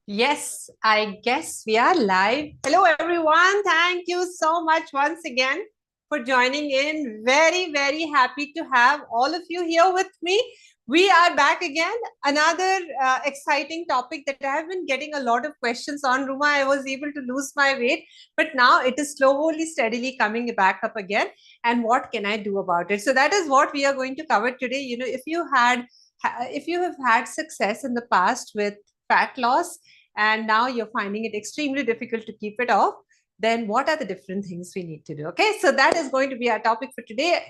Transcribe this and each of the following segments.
Yes, I guess we are live. Hello, everyone. Thank you so much once again for joining in. Very, very happy to have all of you here with me. We are back again. Another exciting topic that I have been getting a lot of questions on. Ruma, I was able to lose my weight, but now it is slowly, steadily coming back up again. And what can I do about it? So that is what we are going to cover today. If you have had success in the past with fat loss, and now you're finding it extremely difficult to keep it off, then what are the different things we need to do? Okay, so that is going to be our topic for today,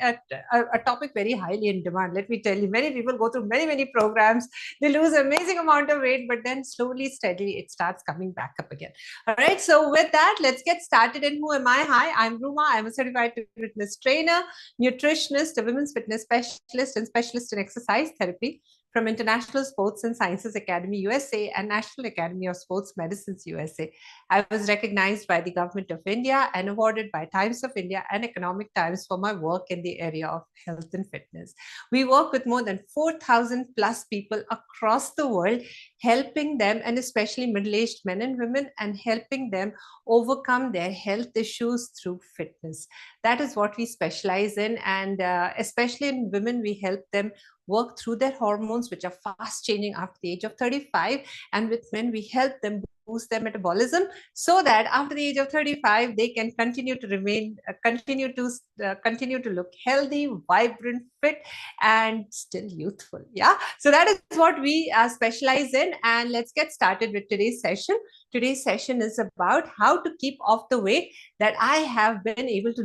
a topic very highly in demand. Let me tell you, many people go through many programs, they lose an amazing amount of weight, but then slowly, steadily, it starts coming back up again. All right, so with that, let's get started. And who am I? Hi, I'm Ruma. I'm a certified fitness trainer, nutritionist, a women's fitness specialist, and specialist in exercise therapy from International Sports and Sciences Academy USA and National Academy of Sports Medicines USA. I was recognized by the Government of India and awarded by Times of India and Economic Times for my work in the area of health and fitness. We work with more than 4,000 plus people across the world, helping them, and especially middle-aged men and women, and helping them overcome their health issues through fitness. That is what we specialize in, and especially in women, we help them work through their hormones, which are fast changing after the age of 35. And with men, we help them boost their metabolism so that after the age of 35, they can continue to continue to look healthy, vibrant, fit, and still youthful. Yeah. So that is what we specialize in. And let's get started with today's session. Today's session is about how to keep off the weight that I have been able to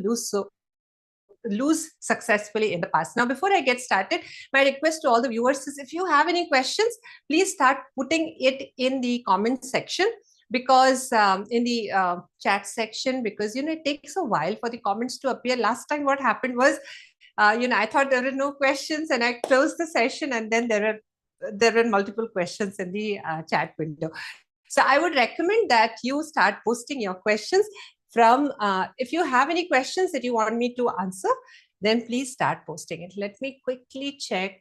lose successfully in the past. Now, before I get started, my request to all the viewers is if you have any questions, please start putting it in the comment section, because in the chat section, because it takes a while for the comments to appear. Last time what happened was, I thought there were no questions and I closed the session, and then there were multiple questions in the chat window. So I would recommend that you start posting your questions from, if you have any questions that you want me to answer, then please start posting it. Let me quickly check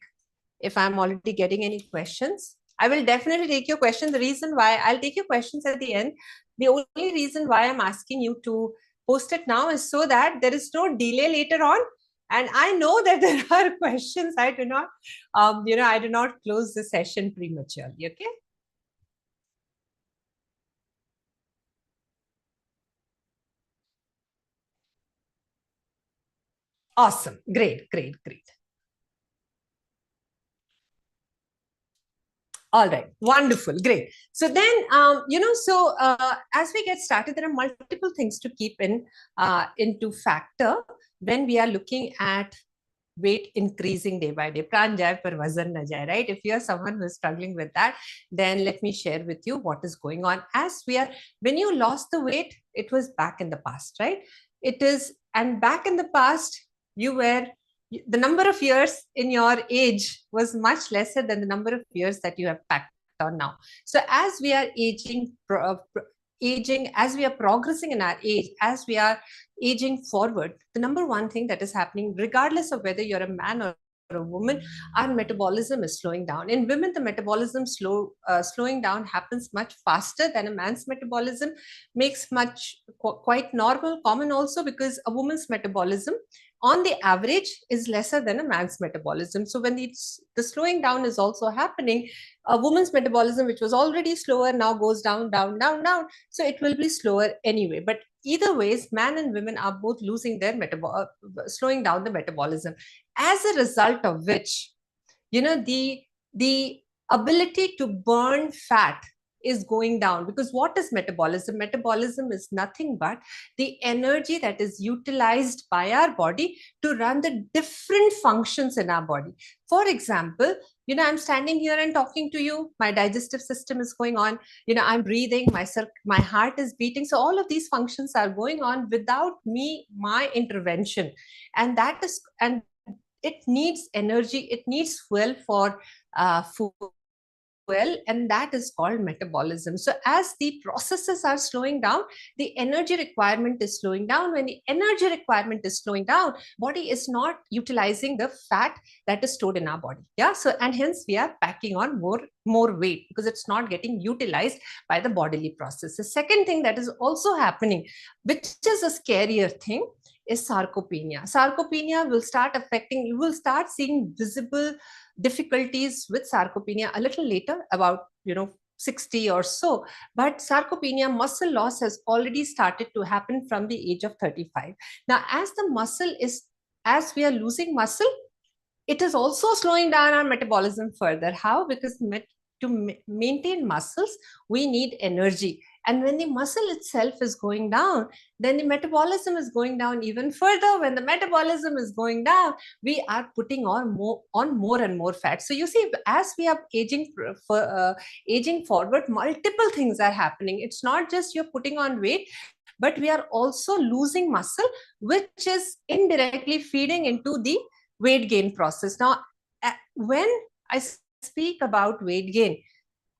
if I'm already getting any questions. I will definitely take your question. The reason why I'll take your questions at the end, the only reason why I'm asking you to post it now is so that there is no delay later on. And I know that there are questions. I do not, I do not close the session prematurely. Okay. Awesome. Great. All right, wonderful, great. So then, as we get started, there are multiple things to keep into factor when we are looking at weight increasing day by day. Pran jai par vazan na jai, right? If you are someone who is struggling with that, then let me share with you what is going on. When you lost the weight, it was back in the past, right? And back in the past, the number of years in your age was much lesser than the number of years that you have packed on now. So as we are aging, as we are progressing in our age, as we are aging forward, the number one thing that is happening, regardless of whether you're a man or a woman, our metabolism is slowing down. In women, the metabolism slowing down happens much faster than a man's metabolism. Makes quite normal, common also, because a woman's metabolism on the average is lesser than a man's metabolism. So when the slowing down is also happening, a woman's metabolism, which was already slower, now goes down. So it will be slower anyway. But either ways, man and women are both losing their slowing down the metabolism. As a result of which, the ability to burn fat is going down. Because what is metabolism? Metabolism is nothing but the energy that is utilized by our body to run the different functions in our body. For example, I'm standing here and talking to you, my digestive system is going on, I'm breathing, my heart is beating. So all of these functions are going on without my intervention. And it needs energy, it needs fuel for food well, and that is called metabolism. So as the processes are slowing down, the energy requirement is slowing down. When the energy requirement is slowing down, body is not utilizing the fat that is stored in our body. Yeah. So, and hence we are packing on more weight because it's not getting utilized by the bodily process. The second thing that is also happening, which is a scarier thing, is sarcopenia. Sarcopenia will start affecting, you will start seeing visible difficulties with sarcopenia a little later, about 60 or so. But sarcopenia, muscle loss, has already started to happen from the age of 35. Now, as we are losing muscle, it is also slowing down our metabolism further. How? Because to maintain muscles, we need energy. And when the muscle itself is going down, then the metabolism is going down even further. When the metabolism is going down, we are putting on more and more fat. So you see, as we are aging forward, multiple things are happening. It's not just you're putting on weight, but we are also losing muscle, which is indirectly feeding into the weight gain process. Now, when I speak about weight gain,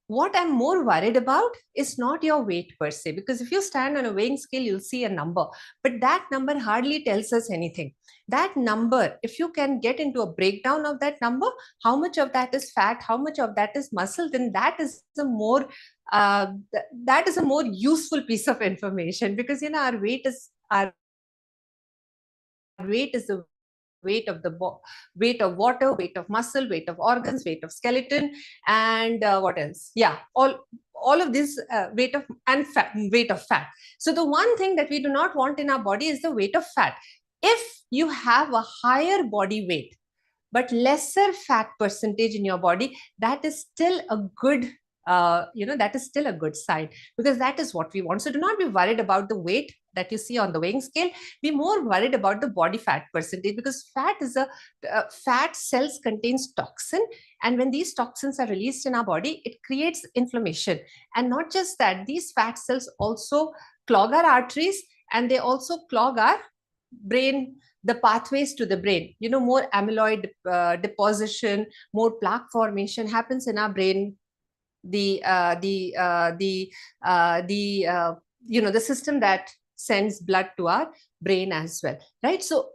what I'm more worried about is not your weight per se, because if you stand on a weighing scale, you'll see a number, but that number hardly tells us anything. That number, if you can get into a breakdown of that number, how much of that is fat, how much of that is muscle, then that is a more useful piece of information, because our weight is the weight of weight of water, weight of muscle, weight of organs, weight of skeleton, and what else? Yeah, all of this weight of fat. So the one thing that we do not want in our body is the weight of fat. If you have a higher body weight but lesser fat percentage in your body, that is still a good sign, because that is what we want. So do not be worried about the weight that you see on the weighing scale. Be more worried about the body fat percentage, because fat cells contains toxin, and when these toxins are released in our body, it creates inflammation. And not just that, these fat cells also clog our arteries, and they also clog our brain, the pathways to the brain. More amyloid deposition, more plaque formation happens in our brain. The system that sends blood to our brain as well, right? So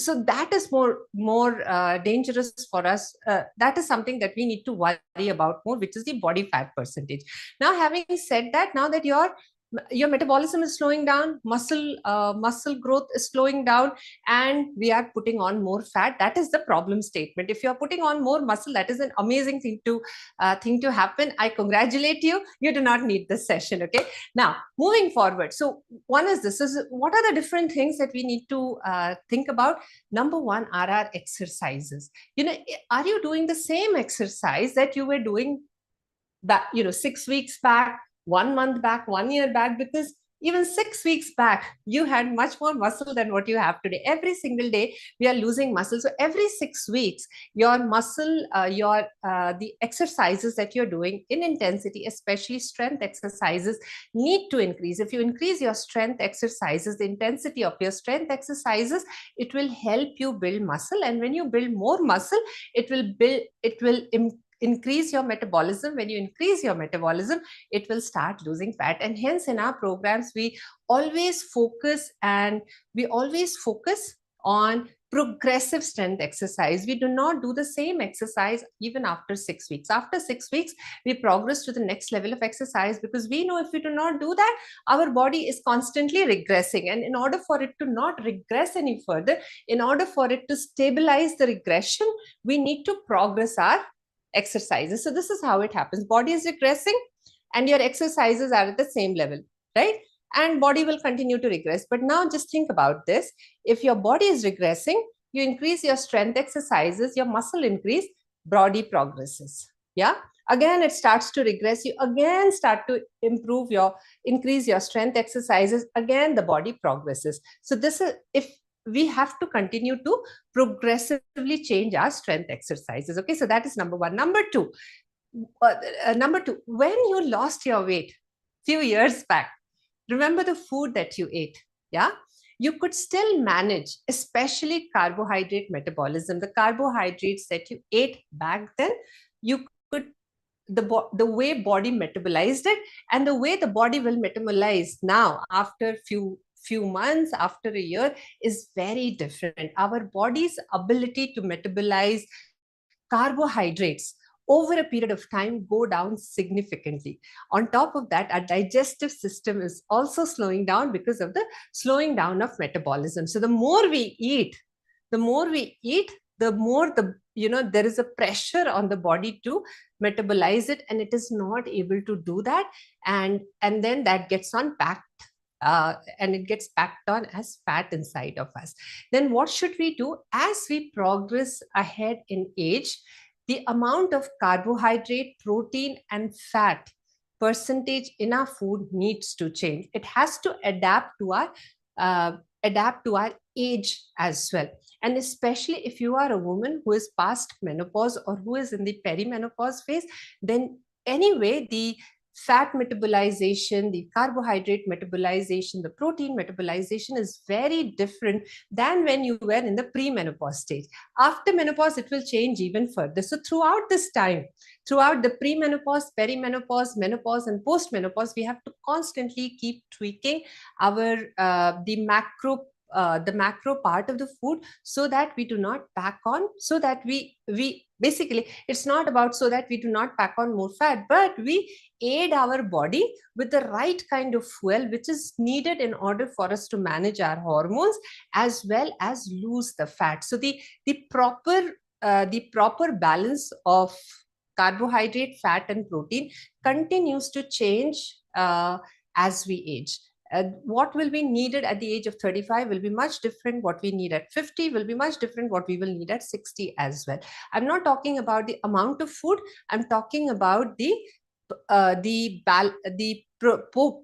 that is more dangerous for us. That is something that we need to worry about more, which is the body fat percentage. Now, having said that, now that your metabolism is slowing down, muscle growth is slowing down, and we are putting on more fat, that is the problem statement. If you are putting on more muscle, that is an amazing thing to happen. I congratulate you. You do not need this session. Okay, now moving forward. So one is what are the different things that we need to think about? Number one are our exercises. Are you doing the same exercise that you were doing back 6 weeks back, 1 month back, 1 year back? Because even 6 weeks back, you had much more muscle than what you have today. Every single day, we are losing muscle. So every 6 weeks, your muscle, the exercises that you're doing in intensity, especially strength exercises, need to increase. If you increase your strength exercises, the intensity of your strength exercises, it will help you build muscle. And when you build more muscle, it will increase your metabolism. When you increase your metabolism, it will start losing fat. And hence, in our programs, we always focus on progressive strength exercise. We do not do the same exercise even after 6 weeks. After 6 weeks, we progress to the next level of exercise, because we know if we do not do that, our body is constantly regressing. And in order for it to not regress any further, in order for it to stabilize the regression, we need to progress our exercises. So this is how it happens. Body is regressing and your exercises are at the same level, right? And body will continue to regress. But now just think about this. If your body is regressing, you increase your strength exercises, your muscle increase, body progresses. Yeah. Again, it starts to regress. You again start to increase your strength exercises. Again, the body progresses. So this is, if we have to continue to progressively change our strength exercises. Okay, so that is number one. Number two, when you lost your weight few years back, remember the food that you ate. Yeah, you could still manage, especially carbohydrate metabolism. The carbohydrates that you ate back then, you could the way body metabolized it, and the way the body will metabolize now after few months, after a year, is very different. Our body's ability to metabolize carbohydrates over a period of time go down significantly. On top of that, our digestive system is also slowing down because of the slowing down of metabolism. So the more we eat, the more there is a pressure on the body to metabolize it, and it is not able to do that, and then that gets unpacked, and it gets packed on as fat inside of us. Then what should we do? As we progress ahead in age, the amount of carbohydrate, protein, and fat percentage in our food needs to change. It has to uh, adapt to our age as well. And especially if you are a woman who is past menopause or who is in the perimenopause phase, then anyway, the fat metabolization, the carbohydrate metabolization, the protein metabolization is very different than when you were in the premenopause stage. After menopause, it will change even further. So throughout this time, throughout the premenopause, perimenopause, menopause, and postmenopause, we have to constantly keep tweaking our the macro part of the food, so that we do not pack on, so that we basically, it's not about so that we do not pack on more fat, but we aid our body with the right kind of fuel which is needed in order for us to manage our hormones as well as lose the fat. So the proper balance of carbohydrate, fat, and protein continues to change as we age. What will be needed at the age of 35 will be much different. What we need at 50 will be much different. What we will need at 60 as well. I'm not talking about the amount of food. I'm talking about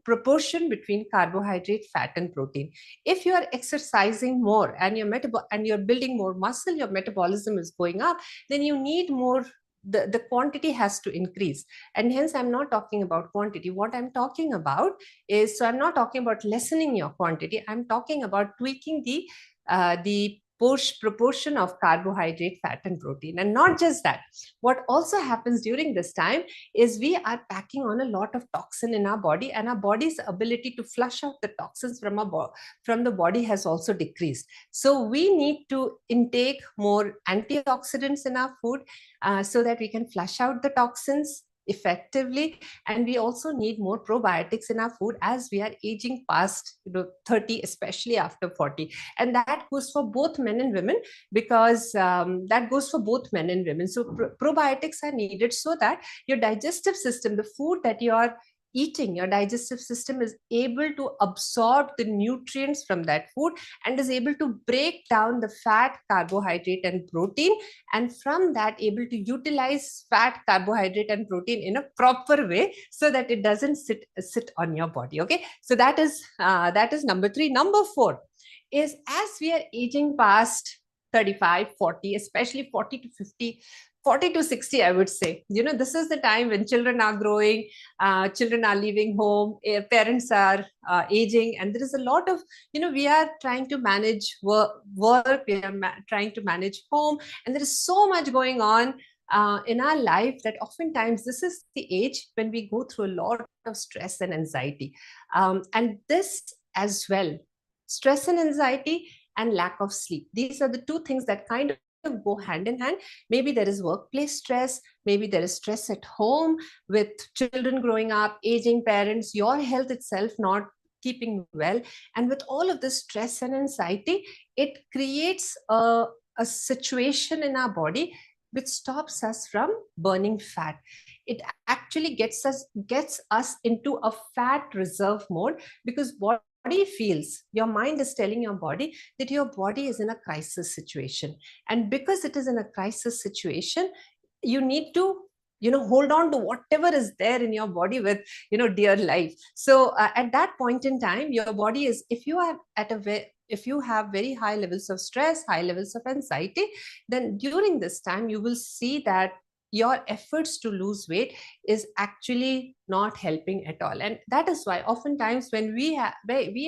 proportion between carbohydrate, fat, and protein. If you are exercising more and you're building more muscle, your metabolism is going up, then you need more. The quantity has to increase, and hence I'm not talking about quantity. What I'm talking about is, so I'm not talking about lessening your quantity. I'm talking about tweaking the proportion of carbohydrate, fat, and protein. And not just that, what also happens during this time is we are packing on a lot of toxin in our body, and our body's ability to flush out the toxins from the body has also decreased. So we need to intake more antioxidants in our food, so that we can flush out the toxins effectively. And we also need more probiotics in our food as we are aging past 30, especially after 40. And that goes for both men and women, because that goes for both men and women. So probiotics are needed so that your digestive system, the food that you are eating, your digestive system is able to absorb the nutrients from that food and is able to break down the fat, carbohydrate, and protein, and from that able to utilize fat, carbohydrate, and protein in a proper way, so that it doesn't sit on your body. Okay, so that is number 3. Number 4 is, as we are aging past 35, 40, especially 40 to 50, 40 to 60, I would say, this is the time when children are growing, children are leaving home, parents are aging, and there is a lot of, we are trying to manage work, we are trying to manage home, and there is so much going on in our life that oftentimes this is the age when we go through a lot of stress and anxiety. And this as well, stress and anxiety and lack of sleep, these are the two things that kind of go hand in hand. Maybe there is workplace stress, maybe there is stress at home with children growing up, aging parents, your health itself not keeping well. And with all of this stress and anxiety, it creates a situation in our body which stops us from burning fat. It actually gets us into a fat reserve mode, because body feels, your mind is telling your body that your body is in a crisis situation. And because it is in a crisis situation, you need to hold on to whatever is there in your body with dear life. So at that point in time, your body is, if you have very high levels of stress, high levels of anxiety, then during this time you will see that your efforts to lose weight is actually not helping at all. And that is why oftentimes when we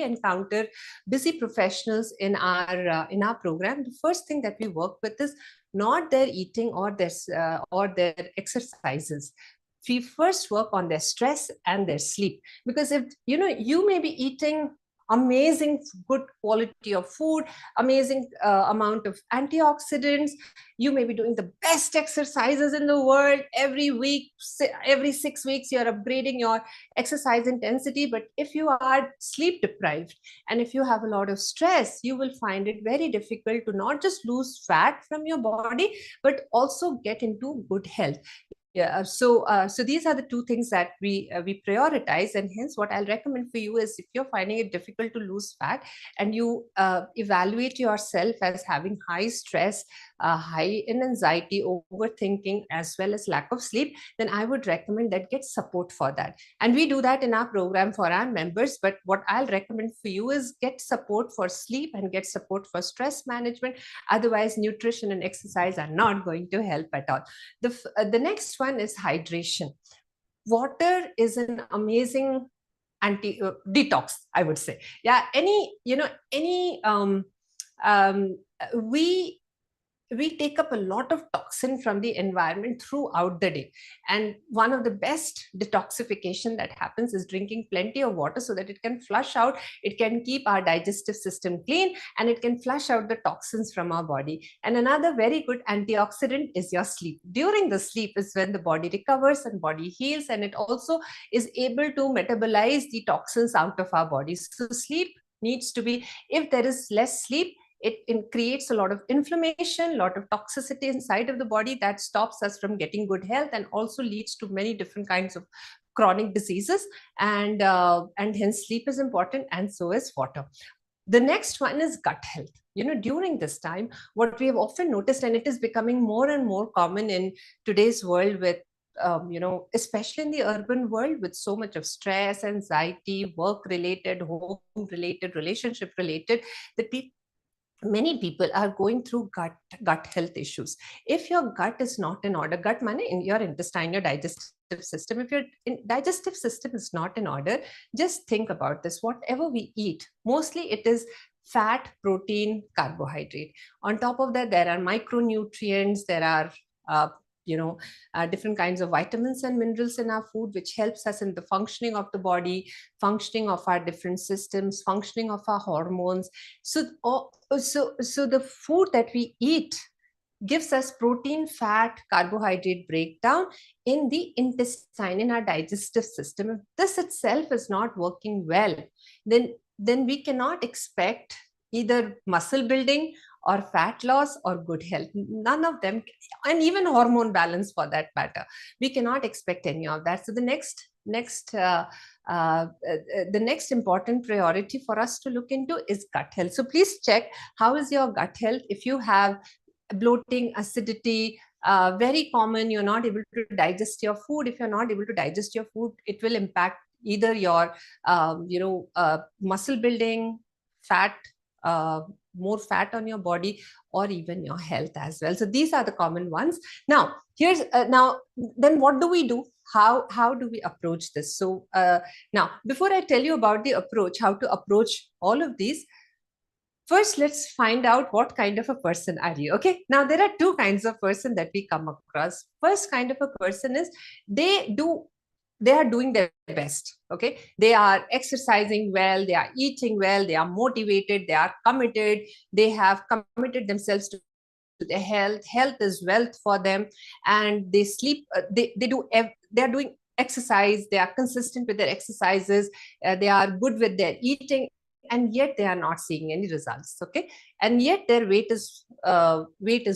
encounter busy professionals in our program, the first thing that we work with is not their eating or their exercises. we first work on their stress and their sleep. Because if you may be eating amazing good quality of food, amazing amount of antioxidants, you may be doing the best exercises in the world every week, every 6 weeks you're upgrading your exercise intensity, but if you are sleep deprived and if you have a lot of stress, you will find it very difficult to not just lose fat from your body but also get into good health. Yeah, so these are the two things that we prioritize, and hence what I'll recommend for you is, if you're finding it difficult to lose fat and you evaluate yourself as having high stress, high in anxiety, overthinking, as well as lack of sleep, then I would recommend that get support for that. And we do that in our program for our members. But what I'll recommend for you is get support for sleep and get support for stress management. Otherwise, nutrition and exercise are not going to help at all. The next one is hydration. Water is an amazing anti detox, I would say. Yeah, we take up a lot of toxin from the environment throughout the day, and one of the best detoxification that happens is drinking plenty of water, so that it can flush out, it can keep our digestive system clean, and it can flush out the toxins from our body. And another very good antioxidant is your sleep. During the sleep is when the body recovers and body heals, and it also is able to metabolize the toxins out of our bodies. So sleep needs to be, if there is less sleep, it creates a lot of inflammation, a lot of toxicity inside of the body that stops us from getting good health, and also leads to many different kinds of chronic diseases. And hence sleep is important, and so is water. The next one is gut health. During this time, what we have often noticed, and it is becoming more and more common in today's world with especially in the urban world, with so much of stress, anxiety, work related, home related, relationship related, that many people are going through gut health issues. If your gut is not in order, gut means in your intestine, your digestive system, if your digestive system is not in order, just think about this. Whatever we eat, mostly it is fat, protein, carbohydrate. On top of that, there are micronutrients, there are different kinds of vitamins and minerals in our food, which helps us in the functioning of the body, functioning of our different systems, functioning of our hormones. So the food that we eat gives us protein, fat, carbohydrate breakdown in the intestine, in our digestive system. If this itself is not working well, then we cannot expect either muscle building or fat loss or good health. None of them, and even hormone balance for that matter. We cannot expect any of that. So the next important priority for us to look into is gut health. So please check, how is your gut health? If you have bloating, acidity, very common, you're not able to digest your food. If you're not able to digest your food, it will impact either your muscle building, fat, more fat on your body, or even your health as well. So these are the common ones. Now then what do we do? How do we approach this? So now, before I tell you about the approach, how to approach all of these, first, let's find out what kind of a person are you. Okay, now there are two kinds of person that we come across. First kind of a person is, they are doing their best. Okay, they are exercising well, they are eating well, they are motivated, they are committed, they have committed themselves to their health is wealth for them, and they sleep, they are doing exercise, they are consistent with their exercises, they are good with their eating, and yet they are not seeing any results. Okay, and yet their weight is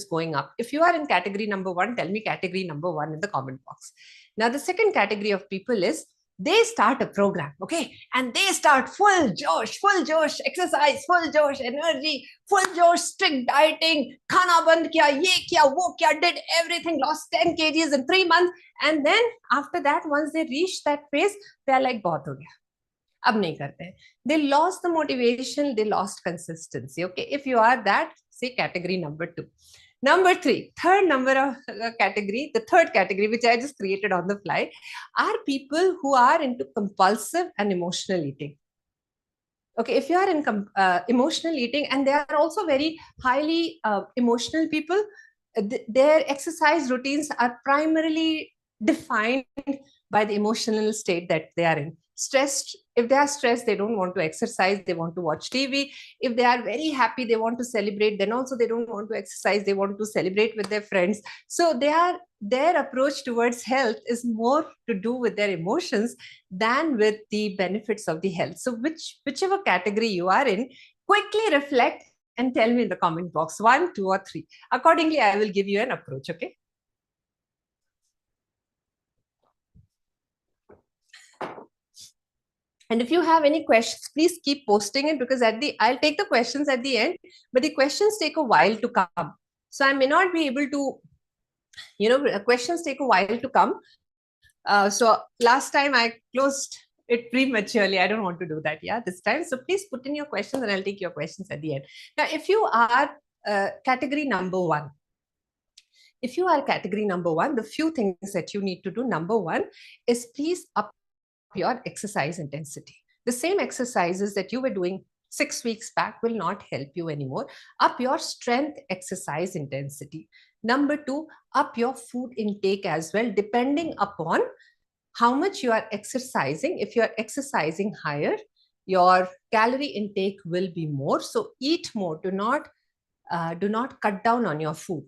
going up. If you are in category number one, tell me category number one in the comment box. Now the second category of people is, they start a program, okay, and they start full josh, exercise, full josh, energy, full josh, strict dieting, khana band kiya, ye kiya, wo kiya, did everything, lost 10 kgs in 3 months, and then after that, once they reach that phase, they are like, bahut ho gaya, अब नहीं करते हैं. They lost the motivation, they lost consistency. Okay, if you are that, say category number 2. Number 3, third number of category, the third category, which I just created on the fly, are people who are into compulsive and emotional eating. Okay, if you are in emotional eating, and they are also very highly emotional people, their exercise routines are primarily defined by the emotional state that they are in. Stressed, if they are stressed, they don't want to exercise, they want to watch TV. If they are very happy, they want to celebrate, then also they don't want to exercise, they want to celebrate with their friends. So their approach towards health is more to do with their emotions than with the benefits of the health. So whichever category you are in, quickly reflect and tell me in the comment box, 1, 2, or 3. Accordingly, I will give you an approach. Okay. And if you have any questions, please keep posting it, because I'll take the questions at the end, but the questions take a while to come. So I may not be able to, questions take a while to come. So last time I closed it prematurely. I don't want to do that, this time. So please put in your questions and I'll take your questions at the end. Now, if you are category number 1, the few things that you need to do, number 1 is please up your exercise intensity. The same exercises that you were doing 6 weeks back will not help you anymore. Up your strength exercise intensity. Number 2, up your food intake as well, depending upon how much you are exercising. If you are exercising higher, your calorie intake will be more. So eat more. Do not cut down on your food.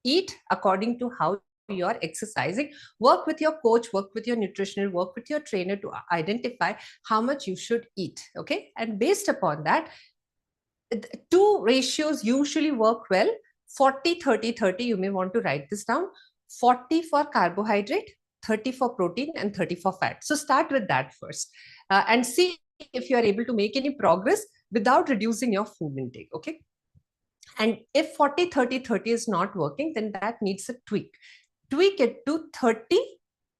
Eat according to how you are exercising. Work with your coach, work with your nutritional, work with your trainer to identify how much you should eat. Okay. And based upon that, 2 ratios usually work well. 40, 30, 30. You may want to write this down. 40 for carbohydrate, 30 for protein, and 30 for fat. So start with that first, and see if you are able to make any progress without reducing your food intake. Okay. And if 40, 30, 30 is not working, then that needs a tweak. Tweak it to 30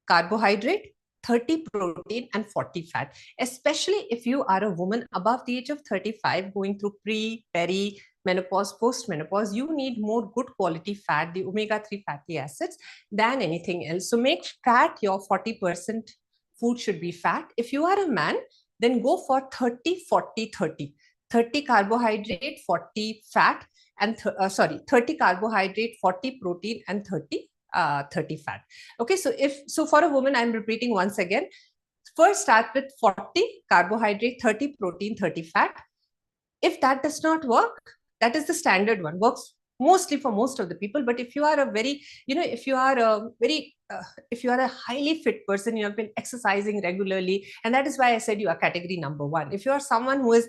carbohydrate, 30 protein, and 40 fat. Especially if you are a woman above the age of 35 going through pre, peri, menopause, post-menopause, you need more good quality fat, the omega-3 fatty acids, than anything else. So make fat your 40% food should be fat. If you are a man, then go for 30, 40, 30. 30 carbohydrate, 40 fat, and 30 carbohydrate, 40 protein, and 30 fat. Okay, so for a woman, I'm repeating once again. First start with 40 carbohydrate, 30 protein, 30 fat. If that does not work, that is the standard one, works mostly for most of the people. But if you are a very, if you are a very if you are a highly fit person, you have been exercising regularly, and that is why I said you are category number 1. If you are someone who is,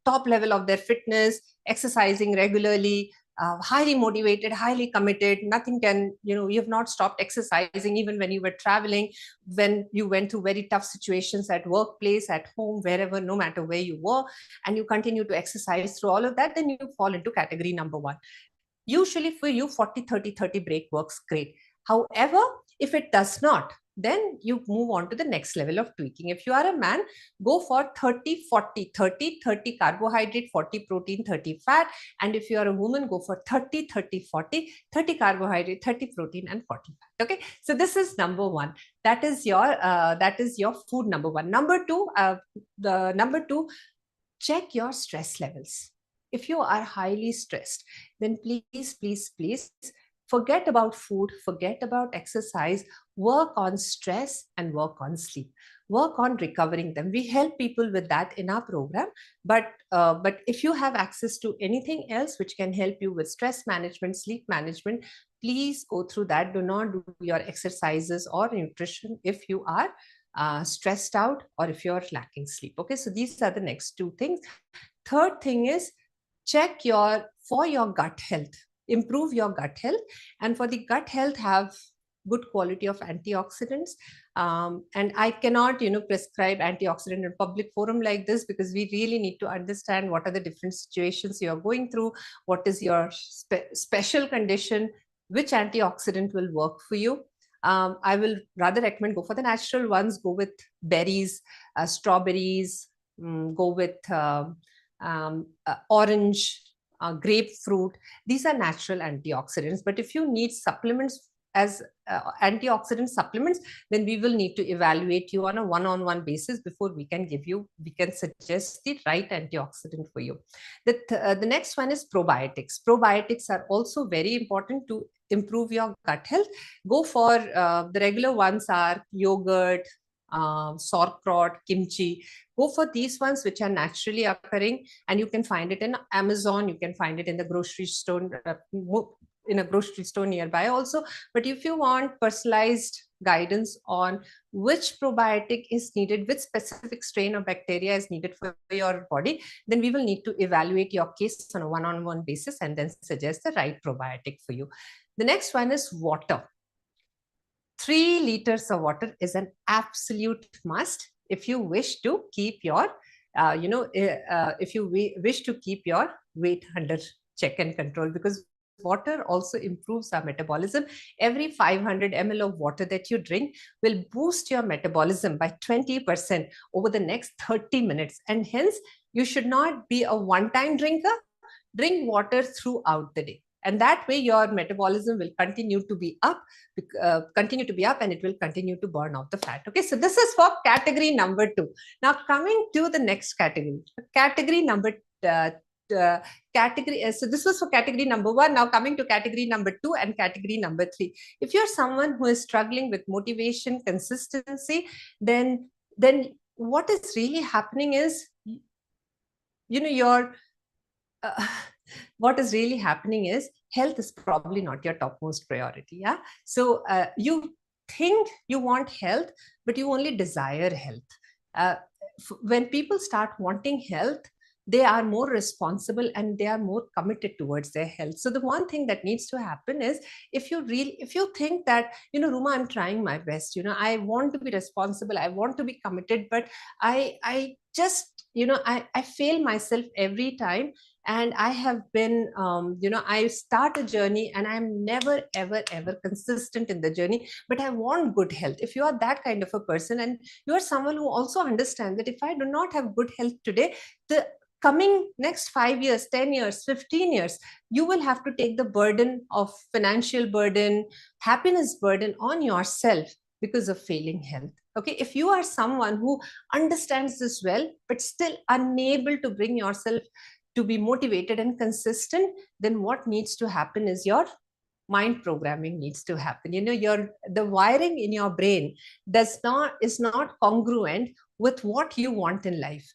top level of their fitness, exercising regularly, highly motivated, highly committed, nothing can, you have not stopped exercising even when you were traveling, when you went through very tough situations at workplace, at home, wherever, no matter where you were, and you continue to exercise through all of that, then you fall into category number 1. Usually for you, 40, 30, 30 break works great. However, if it does not, then you move on to the next level of tweaking. If you are a man, go for 30, 40, 30, 30 carbohydrate, 40 protein, 30 fat. And if you are a woman, go for 30, 30, 40, 30 carbohydrate, 30 protein, and 40 fat. Okay. So this is number 1. That is your food number 1. Number 2, check your stress levels. If you are highly stressed, then please, please, please forget about food, forget about exercise, work on stress and work on sleep. Work on recovering them. We help people with that in our program. But if you have access to anything else which can help you with stress management, sleep management, please go through that. Do not do your exercises or nutrition if you are stressed out or if you're lacking sleep. Okay, so these are the next 2 things. Third thing is, check for your gut health, improve your gut health. And for the gut health, have good quality of antioxidants. And I cannot, prescribe antioxidant in public forum like this, because we really need to understand what are the different situations you're going through, what is your special condition, which antioxidant will work for you. I will rather recommend go for the natural ones, go with berries, strawberries, go with orange, grapefruit. These are natural antioxidants. But if you need supplements as antioxidant supplements, then we will need to evaluate you on a one-on-one basis before we can suggest the right antioxidant for you. The next one is probiotics. Probiotics are also very important to improve your gut health. Go for the regular ones are yogurt, sauerkraut, kimchi. Go for these ones which are naturally occurring, and you can find it in Amazon. You can find it in the grocery store, in a grocery store nearby also. But if you want personalized guidance on which probiotic is needed, which specific strain of bacteria is needed for your body, then we will need to evaluate your case on a one-on-one basis and then suggest the right probiotic for you. The next one is water. 3 liters of water is an absolute must if you wish to keep your, if you wish to keep your weight under check and control, because water also improves our metabolism. Every 500 ml of water that you drink will boost your metabolism by 20% over the next 30 minutes. And hence, you should not be a one-time drinker. Drink water throughout the day. And that way your metabolism will continue to be up, and it will continue to burn off the fat. Okay, so this is for category number 2. Now coming to the next category, category number so this was for category number 1. Now coming to category number 2 and category number 3. If you're someone who is struggling with motivation, consistency, then what is really happening is, what is really happening is health is probably not your topmost priority. Yeah. So you think you want health, but you only desire health. When people start wanting health, they are more responsible and they are more committed towards their health. So the one thing that needs to happen is, if you think that, Ruma, I'm trying my best, I want to be responsible, I want to be committed, but I just, I fail myself every time. And I have been, I start a journey and I'm never, ever, ever consistent in the journey, but I want good health. If you are that kind of a person, and you are someone who also understands that if I do not have good health today, the coming next 5 years, 10 years, 15 years, you will have to take the burden of financial burden, happiness burden on yourself because of failing health. Okay, if you are someone who understands this well, but still unable to bring yourself to be motivated and consistent, then what needs to happen is your mind programming needs to happen. The wiring in your brain is not congruent with what you want in life.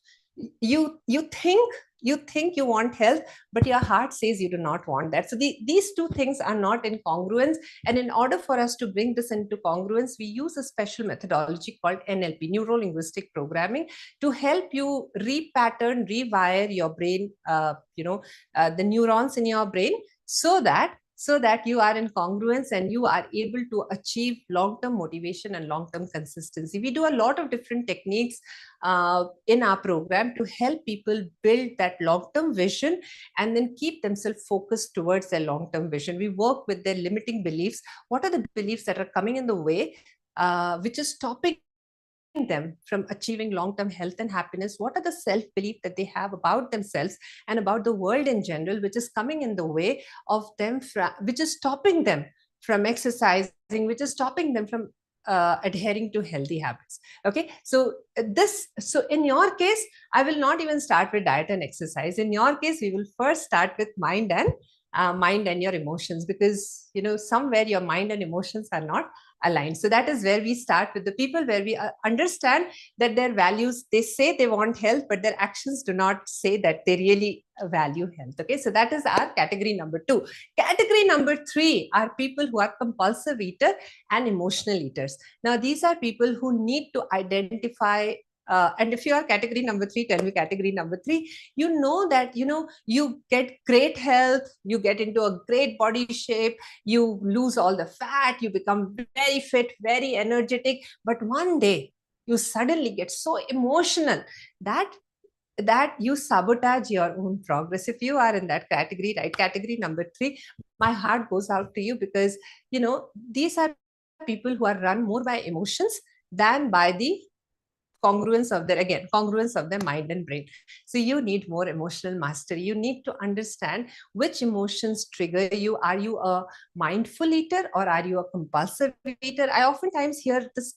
You think you want health, but your heart says you do not want that. So these two things are not in congruence. And in order for us to bring this into congruence, we use a special methodology called NLP, neuro linguistic programming, to help you repattern, rewire your brain, the neurons in your brain, so that you are in congruence and you are able to achieve long-term motivation and long-term consistency. We do a lot of different techniques in our program to help people build that long-term vision and then keep themselves focused towards their long-term vision. We work with their limiting beliefs. What are the beliefs that are coming in the way, which is stopping them from achieving long-term health and happiness? What are the self-belief that they have about themselves and about the world in general, which is coming in the way of them, which is stopping them from exercising, which is stopping them from adhering to healthy habits? Okay, so in your case, I will not even start with diet and exercise. In your case, we will first start with mind and your emotions, because somewhere your mind and emotions are not aligned. So that is where we start with the people, where we understand that their values, they say they want health, but their actions do not say that they really value health. Okay, so that is our category number 2. Category number 3 are people who are compulsive eater and emotional eaters. Now, these are people who need to identify, and if you are category number 3, tell me category number 3. You know that, you get great health, you get into a great body shape, you lose all the fat, you become very fit, very energetic. But one day you suddenly get so emotional that you sabotage your own progress. If you are in that category, right, category number 3, my heart goes out to you, because, these are people who are run more by emotions than by the congruence of their, again, congruence of their mind and brain. So you need more emotional mastery. You need to understand which emotions trigger you. Are you a mindful eater or are you a compulsive eater? I oftentimes hear this,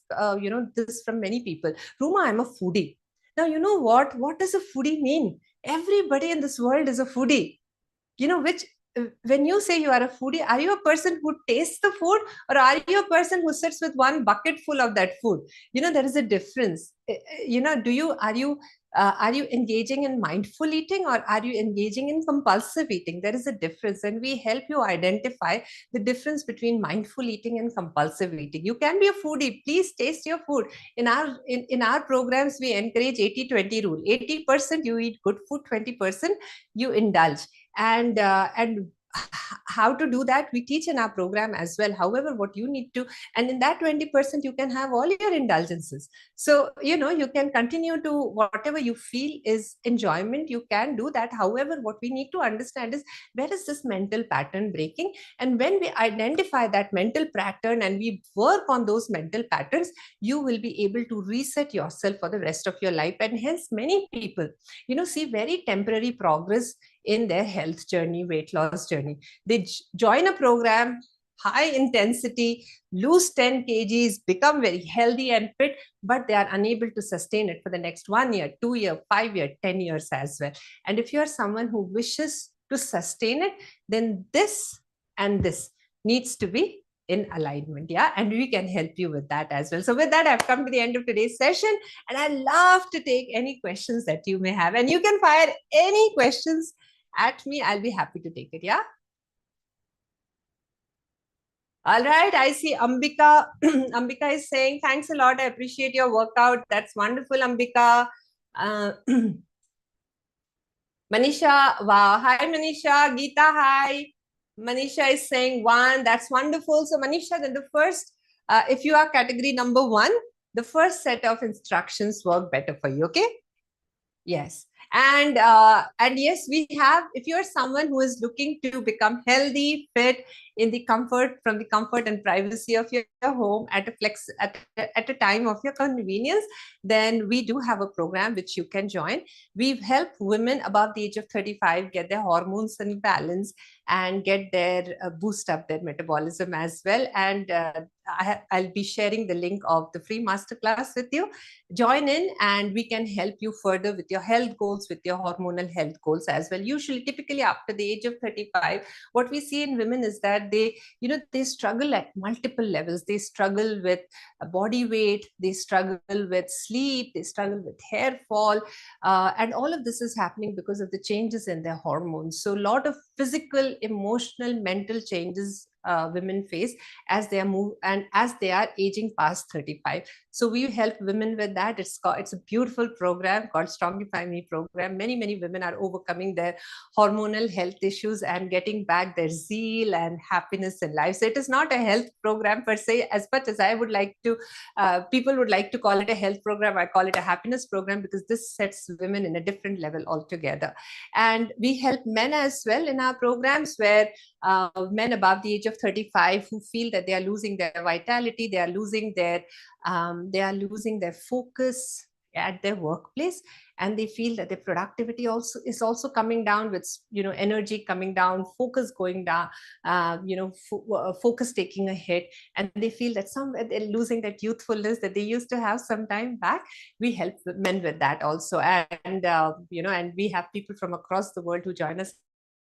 this from many people. Ruma, I'm a foodie. Now, you know what does a foodie mean? Everybody in this world is a foodie. Which, when you say you are a foodie, are you a person who tastes the food, or are you a person who sits with one bucket full of that food? There is a difference. Are you engaging in mindful eating, or are you engaging in compulsive eating? There is a difference, and we help you identify the difference between mindful eating and compulsive eating. You can be a foodie. Please taste your food. In our programs, we encourage 80-20 rule. 80% you eat good food, 20% you indulge. And how to do that, we teach in our program as well. However, what you need to, and in that 20% you can have all your indulgences. So you can continue to whatever you feel is enjoyment, you can do that. However, what we need to understand is, where is this mental pattern breaking? And when we identify that mental pattern and we work on those mental patterns, you will be able to reset yourself for the rest of your life. And hence many people see very temporary progress in their health journey, weight loss journey. They join a program, high intensity, lose 10 kgs, become very healthy and fit, but they are unable to sustain it for the next 1 year, 2 year, 5 year, 10 years as well. And if you are someone who wishes to sustain it, then this and this needs to be in alignment. Yeah. And we can help you with that as well. So with that, I've come to the end of today's session, and I love to take any questions that you may have, and you can fire any questions at me. I'll be happy to take it. Yeah. All right. I see Ambika. Ambika is saying, thanks a lot. I appreciate your workout. That's wonderful, Ambika. Manisha. Wow. Hi, Manisha. Geeta. Hi. Manisha is saying 1. That's wonderful. So Manisha, then the first, if you are category number 1, the first set of instructions work better for you. Okay. Yes. And yes, we have, if you're someone who is looking to become healthy, fit, in the comfort, from the comfort and privacy of your home at a time of your convenience, then we do have a program which you can join. We've helped women above the age of 35 get their hormones in balance and get their boost up their metabolism as well. And I'll be sharing the link of the free masterclass with you. Join in and we can help you further with your health goals, with your hormonal health goals as well. Usually, typically after the age of 35, what we see in women is that they struggle at multiple levels. They struggle with body weight, they struggle with sleep, they struggle with hair fall, and all of this is happening because of the changes in their hormones. So a lot of physical, emotional, mental changes women face as they are aging past 35. So we help women with that. It's a beautiful program called Strongify Me program. Many women are overcoming their hormonal health issues and getting back their zeal and happiness in life. So it is not a health program per se, as much as I would like to, people would like to call it a health program. I call it a happiness program because this sets women in a different level altogether. And we help men as well in our programs, where men above the age of 35 who feel that they are losing their vitality, they are losing their focus at their workplace, and they feel that their productivity is also coming down, with energy coming down, focus going down, focus taking a hit, and they feel that they're losing that youthfulness that they used to have some time back. We help men with that also, and we have people from across the world who join us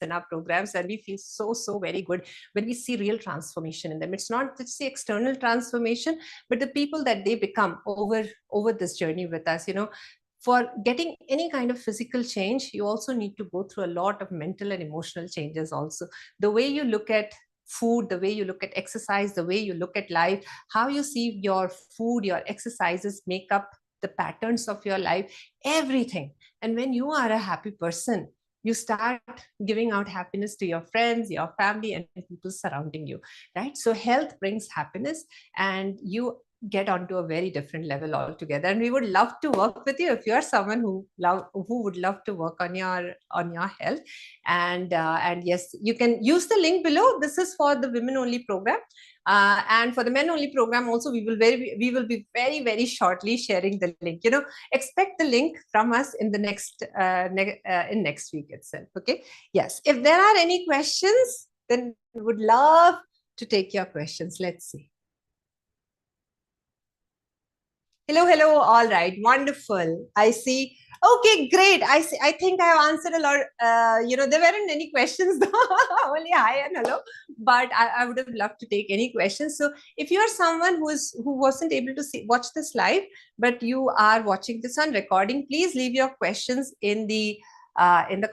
in our programs, and we feel so very good when we see real transformation in them. It's not just the external transformation, but the people that they become over this journey with us. For getting any kind of physical change, you also need to go through a lot of mental and emotional changes also. The way you look at food, the way you look at exercise, the way you look at life, how you see your food, your exercises make up the patterns of your life, everything. And when you are a happy person, you start giving out happiness to your friends, your family, and people surrounding you, right? So health brings happiness, and you get onto a very different level altogether. And we would love to work with you if you are someone who would love to work on your health. And yes, you can use the link below. This is for the women only program. And for the men only program also, we will be very, very shortly sharing the link. Expect the link from us in the in next week itself. Okay. Yes. If there are any questions, then we would love to take your questions. Let's see. Hello, hello. All right, wonderful. I see. Okay, great. I see. I think I have answered a lot. There weren't any questions, though. Only hi and hello. But I would have loved to take any questions. So, if you are someone who wasn't able to watch this live, but you are watching this on recording, please leave your questions in the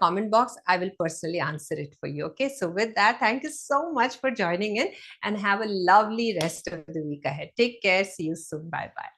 comment box. I will personally answer it for you. Okay. So, with that, thank you so much for joining in, and have a lovely rest of the week ahead. Take care. See you soon. Bye bye.